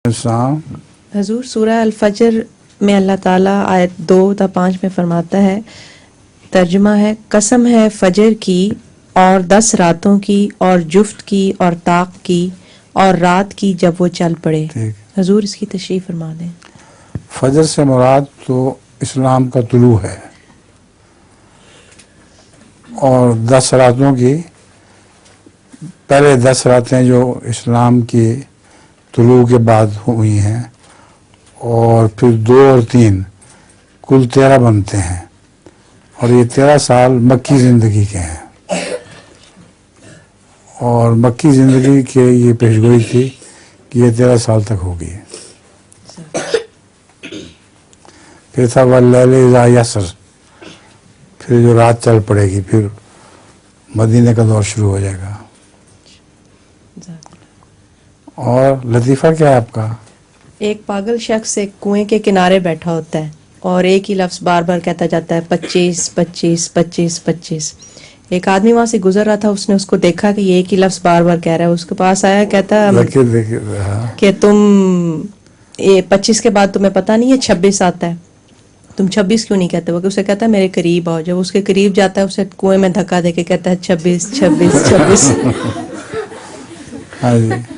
السلام. حضور سورہ الفجر میں اللہ تعالیٰ آیت 2 تا 5 میں فرماتا ہے، ترجمہ ہے، قسم ہے فجر کی اور 10 راتوں کی اور جفت کی اور طاق کی اور رات کی جب وہ چل پڑے. ٹھیک. حضور اس کی تشریح فرما دیں. فجر سے مراد تو اسلام کا طلوع ہے، اور 10 راتوں کی پہلے 10 راتیں جو اسلام کی طلوع کے بعد ہوئی ہیں، اور پھر 2 اور 3 کل 13 بنتے ہیں، اور یہ 13 سال مکی زندگی کے ہیں، اور مکی زندگی کے یہ پیشگوئی تھی کہ یہ 13 سال تک ہوگی. پھر تھا واللیل اذا یسر، پھر جو رات چل پڑے گی، پھر مدینے کا دور شروع ہو جائے گا. اور لطیفہ کیا ہے آپ کا؟ ایک پاگل شخص ایک کنویں کے کنارے بیٹھا ہوتا ہے اور ایک ہی لفظ بار بار کہتا جاتا ہے 25 25 25 25. ایک آدمی وہاں سے گزر رہا تھا، اس نے اس کو دیکھا کہ یہ ایک ہی لفظ بار بار کہہ رہا ہے. اس کے پاس آیا، کہتا کہ تم 25 کے بعد تمہیں پتہ نہیں ہے 26 آتا ہے، تم 26 کیوں نہیں کہتے؟ وہ اسے کہتا ہے میرے قریب آؤ. جب اس کے قریب جاتا ہے، اسے کنویں میں دھکا دے کے کہتا ہے 26 26 26. ہاں جی.